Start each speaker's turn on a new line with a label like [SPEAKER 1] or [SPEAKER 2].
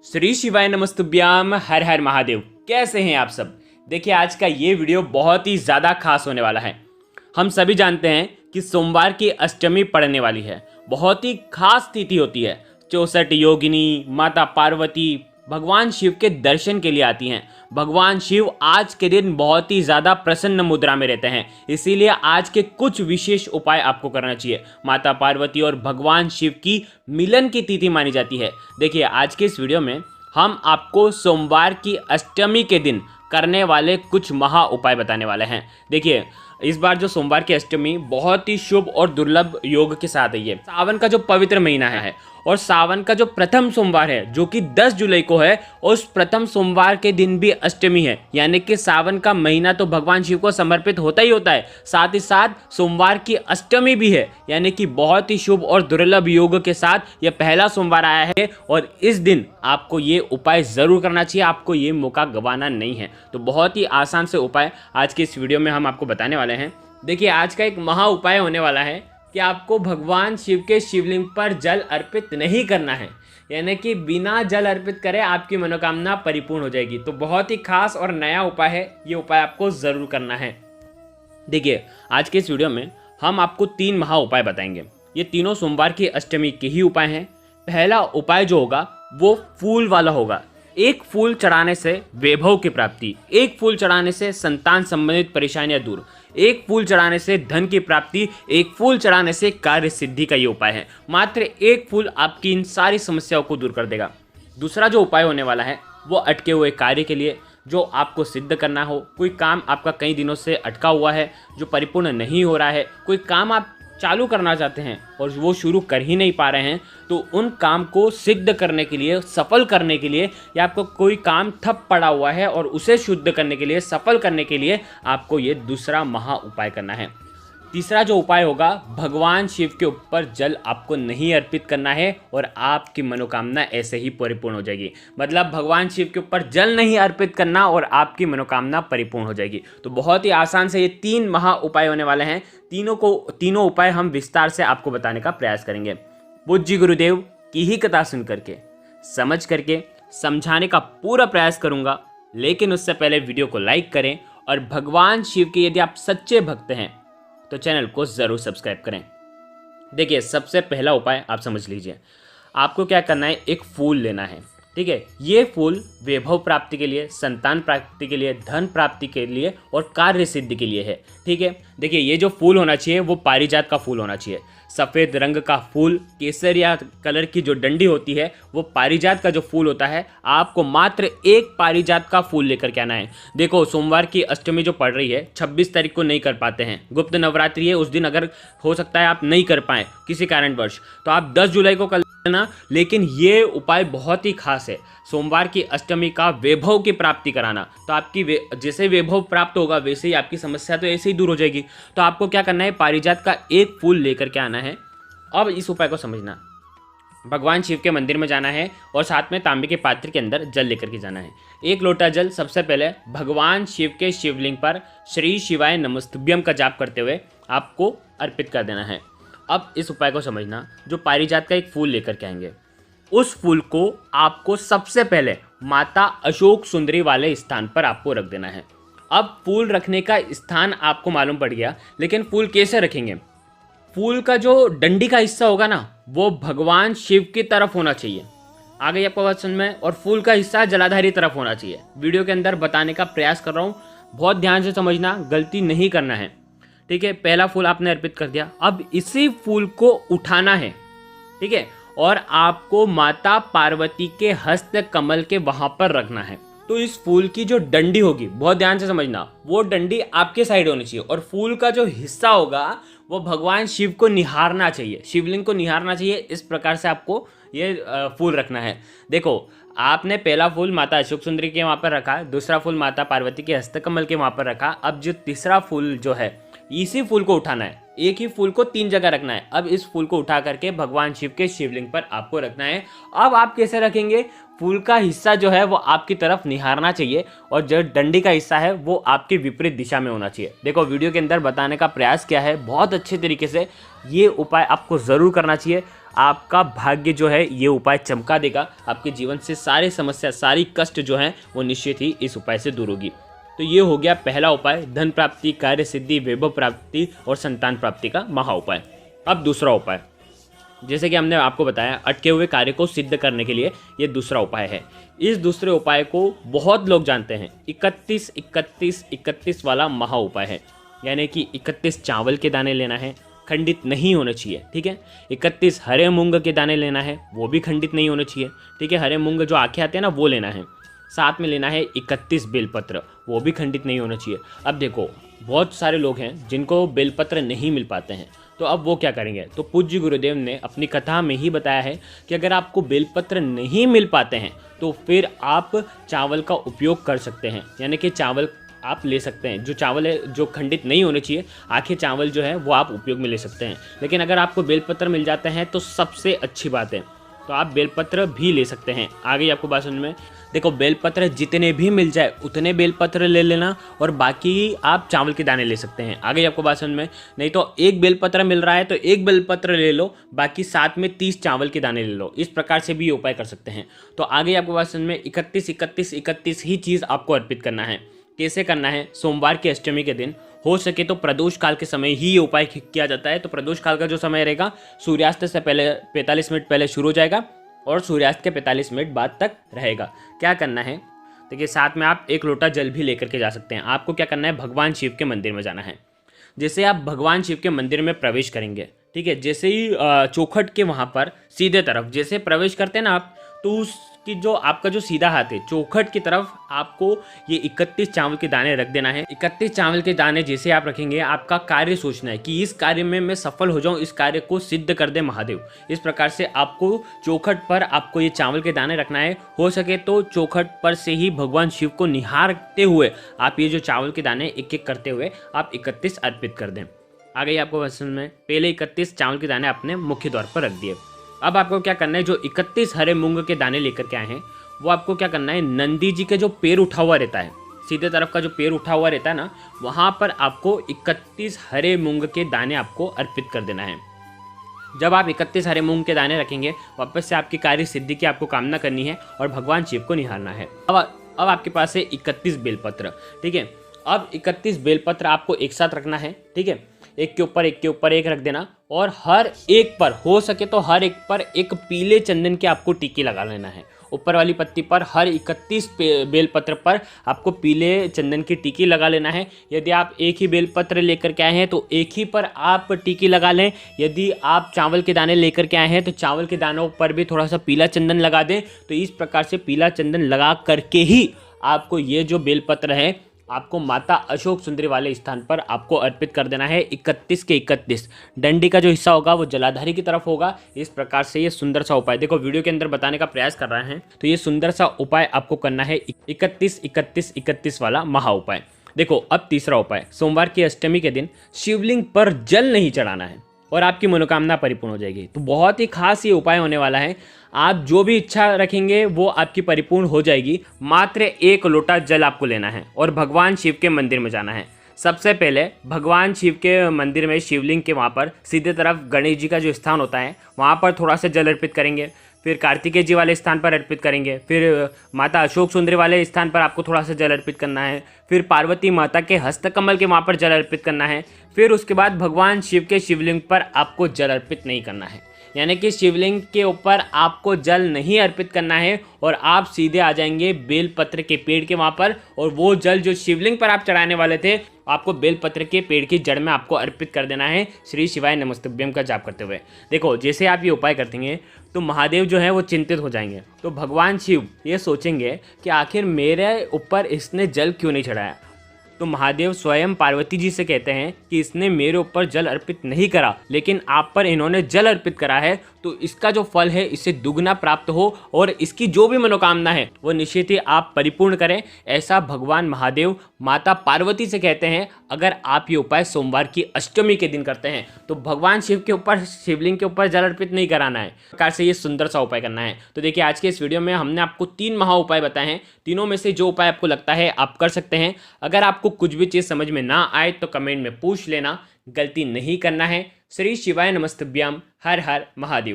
[SPEAKER 1] श्री शिवाय नमस्तुभ्याम। हर हर महादेव। कैसे हैं आप सब। देखिए आज का ये वीडियो बहुत ही ज़्यादा खास होने वाला है। हम सभी जानते हैं कि सोमवार की अष्टमी पड़ने वाली है। बहुत ही खास तिथि होती है। 64 योगिनी माता पार्वती भगवान शिव के दर्शन के लिए आती हैं। भगवान शिव आज के दिन बहुत ही ज़्यादा प्रसन्न मुद्रा में रहते हैं, इसीलिए आज के कुछ विशेष उपाय आपको करना चाहिए। माता पार्वती और भगवान शिव की मिलन की तिथि मानी जाती है। देखिए आज के इस वीडियो में हम आपको सोमवार की अष्टमी के दिन करने वाले कुछ महा उपाय बताने वाले हैं। देखिए इस बार जो सोमवार की अष्टमी बहुत ही शुभ और दुर्लभ योग के साथ है। सावन का जो पवित्र महीना है और सावन का जो प्रथम सोमवार है जो कि 10 जुलाई को है, उस प्रथम सोमवार के दिन भी अष्टमी है। यानी कि सावन का महीना तो भगवान शिव को समर्पित होता ही होता है, साथ ही साथ सोमवार की अष्टमी भी है। यानी कि बहुत ही शुभ और दुर्लभ योग के साथ यह पहला सोमवार आया है और इस दिन आपको ये उपाय ज़रूर करना चाहिए। आपको ये मौका गंवाना नहीं है। तो बहुत ही आसान से उपाय आज के इस वीडियो में हम आपको बताने वाले हैं। देखिए आज का एक महा उपाय होने वाला है कि आपको भगवान शिव के शिवलिंग पर जल अर्पित नहीं करना है। यानी कि बिना जल अर्पित करे आपकी मनोकामना परिपूर्ण हो जाएगी। तो बहुत ही खास और नया उपाय है, ये उपाय आपको ज़रूर करना है। देखिए आज के इस वीडियो में हम आपको 3 महा उपाय बताएंगे। ये तीनों सोमवार की अष्टमी के ही उपाय हैं। पहला उपाय जो होगा वो फूल वाला होगा। एक फूल चढ़ाने से वैभव की प्राप्ति, एक फूल चढ़ाने से संतान संबंधित परेशानियां दूर, एक फूल चढ़ाने से धन की प्राप्ति, एक फूल चढ़ाने से कार्य सिद्धि का ये उपाय है। मात्र एक फूल आपकी इन सारी समस्याओं को दूर कर देगा। दूसरा जो उपाय होने वाला है वो अटके हुए कार्य के लिए, जो आपको सिद्ध करना हो। कोई काम आपका कई दिनों से अटका हुआ है जो परिपूर्ण नहीं हो रहा है, कोई काम आप चालू करना चाहते हैं और वो शुरू कर ही नहीं पा रहे हैं, तो उन काम को सिद्ध करने के लिए, सफल करने के लिए, या आपको कोई काम ठप पड़ा हुआ है और उसे शुद्ध करने के लिए, सफल करने के लिए आपको ये दूसरा महा उपाय करना है। तीसरा जो उपाय होगा, भगवान शिव के ऊपर जल आपको नहीं अर्पित करना है और आपकी मनोकामना ऐसे ही परिपूर्ण हो जाएगी। मतलब भगवान शिव के ऊपर जल नहीं अर्पित करना और आपकी मनोकामना परिपूर्ण हो जाएगी। तो बहुत ही आसान से ये 3 महा उपाय होने वाले हैं। तीनों उपाय हम विस्तार से आपको बताने का प्रयास करेंगे। पूज्य गुरुदेव की ही कथा सुन करके, समझ करके, समझाने का पूरा प्रयास करूंगा। लेकिन उससे पहले वीडियो को लाइक करें और भगवान शिव के यदि आप सच्चे भक्त हैं तो चैनल को ज़रूर सब्सक्राइब करें। देखिए सबसे पहला उपाय आप समझ लीजिए। आपको क्या करना है, एक फूल लेना है। ठीक है, ये फूल वैभव प्राप्ति के लिए, संतान प्राप्ति के लिए, धन प्राप्ति के लिए और कार्य सिद्धि के लिए है। ठीक है, देखिए ये जो फूल होना चाहिए वो पारिजात का फूल होना चाहिए। सफ़ेद रंग का फूल, केसरिया कलर की जो डंडी होती है वो पारिजात का जो फूल होता है। आपको मात्र एक पारिजात का फूल लेकर के आना है। देखो सोमवार की अष्टमी जो पड़ रही है 26 तारीख को नहीं कर पाते हैं, गुप्त नवरात्रि है, उस दिन अगर हो सकता है आप नहीं कर पाएँ किसी कारणवश, तो आप 10 जुलाई को कर लेना। लेकिन ये उपाय बहुत ही खास है, सोमवार की अष्टमी का वैभव की प्राप्ति कराना। तो आपकी जैसे वैभव प्राप्त होगा वैसे ही आपकी समस्या तो ऐसे ही दूर हो जाएगी। तो आपको क्या करना है, पारिजात का एक फूल लेकर के आना है। अब इस उपाय को समझना, भगवान शिव के मंदिर में जाना है और साथ में तांबे के पात्र के अंदर जल लेकर के जाना है। 1 लोटा जल सबसे पहले भगवान शिव के शिवलिंग पर श्री शिवाय नमस्तुभ्यम का जाप करते हुए आपको अर्पित कर देना है। अब इस उपाय को समझना, जो पारिजात का एक फूल लेकर के आएंगे उस फूल को आपको सबसे पहले माता अशोक सुंदरी वाले स्थान पर आपको रख देना है। अब फूल रखने का स्थान आपको मालूम पड़ गया, लेकिन फूल कैसे रखेंगे। फूल का जो डंडी का हिस्सा होगा ना वो भगवान शिव की तरफ होना चाहिए। आ गई आपको बात समझ में। और फूल का हिस्सा जलाधारी तरफ होना चाहिए। वीडियो के अंदर बताने का प्रयास कर रहा हूँ, बहुत ध्यान से समझना, गलती नहीं करना है। ठीक है, पहला फूल आपने अर्पित कर दिया। अब इसी फूल को उठाना है। ठीक है, और आपको माता पार्वती के हस्त कमल के वहां पर रखना है। तो इस फूल की जो डंडी होगी, बहुत ध्यान से समझना, वो डंडी आपके साइड होनी चाहिए और फूल का जो हिस्सा होगा वो भगवान शिव को निहारना चाहिए, शिवलिंग को निहारना चाहिए। इस प्रकार से आपको ये फूल रखना है। देखो आपने पहला फूल माता अशोक सुंदरी के वहाँ पर रखा, दूसरा फूल माता पार्वती के हस्तकमल के वहाँ पर रखा। अब जो तीसरा फूल जो है इसी फूल को उठाना है, एक ही फूल को 3 जगह रखना है। अब इस फूल को उठा करके भगवान शिव के शिवलिंग पर आपको रखना है। अब आप कैसे रखेंगे, फूल का हिस्सा जो है वो आपकी तरफ निहारना चाहिए और जो डंडी का हिस्सा है वो आपकी विपरीत दिशा में होना चाहिए। देखो वीडियो के अंदर बताने का प्रयास किया है, बहुत अच्छे तरीके से ये उपाय आपको ज़रूर करना चाहिए। आपका भाग्य जो है ये उपाय चमका देगा, आपके जीवन से सारी समस्या, सारी कष्ट जो हैं वो निश्चित ही इस उपाय से दूर होगी। तो ये हो गया पहला उपाय, धन प्राप्ति, कार्य सिद्धि, वैभव प्राप्ति और संतान प्राप्ति का महा उपाय। अब दूसरा उपाय, जैसे कि हमने आपको बताया अटके हुए कार्य को सिद्ध करने के लिए ये दूसरा उपाय है। इस दूसरे उपाय को बहुत लोग जानते हैं, 31 31 31 वाला महा उपाय है। यानी कि 31 चावल के दाने लेना है, खंडित नहीं होने चाहिए, ठीक है। 31 हरे मूंग के दाने लेना है, वो भी खंडित नहीं होने चाहिए, ठीक है। हरे मूंग जो आँखें आते हैं ना वो लेना है। साथ में लेना है 31 बेलपत्र, वो भी खंडित नहीं होना चाहिए। अब देखो बहुत सारे लोग हैं जिनको बेलपत्र नहीं मिल पाते हैं, तो अब वो क्या करेंगे, तो पूज्य गुरुदेव ने अपनी कथा में ही बताया है कि अगर आपको बेलपत्र नहीं मिल पाते हैं तो फिर आप चावल का उपयोग कर सकते हैं। यानी कि चावल आप ले सकते हैं, जो चावल है जो खंडित नहीं होने चाहिए, आखे चावल जो है वो आप उपयोग में ले सकते हैं। लेकिन अगर आपको बेलपत्र मिल जाते हैं तो सबसे अच्छी बात है, तो आप बेलपत्र भी ले सकते हैं। आगे आपको बात समझ में, देखो बेलपत्र जितने भी मिल जाए उतने बेलपत्र ले लेना और बाकी आप चावल के दाने ले सकते हैं। आगे आपको बात समझ में, नहीं तो एक बेलपत्र मिल रहा है तो एक बेलपत्र ले लो, बाकी साथ में 30 चावल के दाने ले लो। इस प्रकार से भी उपाय कर सकते हैं। तो आगे आपको बात समझ में, 31 31 31 ही चीज़ आपको अर्पित करना है। कैसे करना है, सोमवार की अष्टमी के दिन हो सके तो प्रदोष काल के समय ही ये उपाय किया जाता है। तो प्रदोष काल का जो समय रहेगा सूर्यास्त से पहले 45 मिनट पहले शुरू हो जाएगा और सूर्यास्त के 45 मिनट बाद तक रहेगा। क्या करना है, देखिए साथ में आप 1 लोटा जल भी लेकर के जा सकते हैं। आपको क्या करना है, भगवान शिव के मंदिर में जाना है। जैसे आप भगवान शिव के मंदिर में प्रवेश करेंगे, ठीक है, जैसे ही चौखट के वहाँ पर सीधे तरफ जैसे प्रवेश करते हैं ना आप, तो उसकी जो आपका जो सीधा हाथ है चौखट की तरफ आपको ये 31 चावल के दाने रख देना है। 31 चावल के दाने जैसे आप रखेंगे, आपका कार्य सोचना है कि इस कार्य में मैं सफल हो जाऊं, इस कार्य को सिद्ध कर दे महादेव। इस प्रकार से आपको चौखट पर आपको ये चावल के दाने रखना है। हो सके तो चौखट पर से ही भगवान शिव को निहारते हुए आप ये जो चावल के दाने एक एक करते हुए आप 31 अर्पित कर दें। आ गई आपको पसंद में, पहले 31 चावल के दाने आपने मुख्य द्वार पर रख दिए। अब आपको क्या करना है, जो 31 हरे मूंग के दाने लेकर के आए हैं वो आपको क्या करना है, नंदी जी के जो पैर उठा हुआ रहता है, सीधे तरफ का जो पैर उठा हुआ रहता है ना, वहाँ पर आपको 31 हरे मूंग के दाने आपको अर्पित कर देना है। जब आप 31 हरे मूंग के दाने रखेंगे, वापस से आपकी कार्य सिद्धि की आपको कामना करनी है और भगवान शिव को निहारना है। अब आपके पास है 31 बेलपत्र, ठीक है। अब 31 बेलपत्र आपको एक साथ रखना है, ठीक है, एक के ऊपर एक रख देना और हर एक पर हो सके तो हर एक पर एक पीले चंदन की आपको टिक्की लगा लेना है। ऊपर वाली पत्ती पर हर 31 बेलपत्र पर आपको पीले चंदन की टिक्की लगा लेना है। यदि आप एक ही बेलपत्र लेकर के आए हैं तो एक ही पर आप टिक्की लगा लें। यदि आप चावल के दाने लेकर के आए हैं तो चावल के दानों पर भी थोड़ा सा पीला चंदन लगा दें। तो इस प्रकार से पीला चंदन लगा करके ही आपको ये जो बेलपत्र है आपको माता अशोक सुंदरी वाले स्थान पर आपको अर्पित कर देना है। 31 के 31 डंडी का जो हिस्सा होगा वो जलाधारी की तरफ होगा। इस प्रकार से ये सुंदर सा उपाय, देखो वीडियो के अंदर बताने का प्रयास कर रहे हैं, तो ये सुंदर सा उपाय आपको करना है 31 31 31 वाला महा उपाय। देखो अब तीसरा उपाय, सोमवार की अष्टमी के दिन शिवलिंग पर जल नहीं चढ़ाना है और आपकी मनोकामना परिपूर्ण हो जाएगी। तो बहुत ही खास ये उपाय होने वाला है। आप जो भी इच्छा रखेंगे वो आपकी परिपूर्ण हो जाएगी। मात्र 1 लोटा जल आपको लेना है और भगवान शिव के मंदिर में जाना है। सबसे पहले भगवान शिव के मंदिर में शिवलिंग के वहाँ पर सीधे तरफ गणेश जी का जो स्थान होता है वहाँ पर थोड़ा सा जल अर्पित करेंगे। फिर कार्तिकेय जी वाले स्थान पर अर्पित करेंगे। फिर माता अशोक सुंदरी वाले स्थान पर आपको थोड़ा सा जल अर्पित करना है। फिर पार्वती माता के हस्तकमल के वहाँ पर जल अर्पित करना है। फिर उसके बाद भगवान शिव के शिवलिंग पर आपको जल अर्पित नहीं करना है, यानी कि शिवलिंग के ऊपर आपको जल नहीं अर्पित करना है और आप सीधे आ जाएंगे बेलपत्र के पेड़ के वहाँ पर, और वो जल जो शिवलिंग पर आप चढ़ाने वाले थे आपको बेलपत्र के पेड़ की जड़ में आपको अर्पित कर देना है श्री शिवाय नमस्तुभ्यम का जाप करते हुए। देखो जैसे आप ये उपाय करते हैं तो महादेव जो है वो चिंतित हो जाएंगे। तो भगवान शिव ये सोचेंगे कि आखिर मेरे ऊपर इसने जल क्यों नहीं चढ़ाया। तो महादेव स्वयं पार्वती जी से कहते हैं कि इसने मेरे ऊपर जल अर्पित नहीं करा, लेकिन आप पर इन्होंने जल अर्पित करा है, तो इसका जो फल है इससे दुगना प्राप्त हो और इसकी जो भी मनोकामना है वो निश्चित ही आप परिपूर्ण करें, ऐसा भगवान महादेव माता पार्वती से कहते हैं। अगर आप ये उपाय सोमवार की अष्टमी के दिन करते हैं तो भगवान शिव के ऊपर, शिवलिंग के ऊपर जल अर्पित नहीं कराना है, प्रकार से ये सुंदर सा उपाय करना है। तो देखिए आज के इस वीडियो में हमने आपको 3 महा उपाय बताए हैं। तीनों में से जो उपाय आपको लगता है आप कर सकते हैं। अगर आपको कुछ भी चीज़ समझ में ना आए तो कमेंट में पूछ लेना, गलती नहीं करना है। श्री शिवाय नमस्तुभ्याम। हर हर महादेव।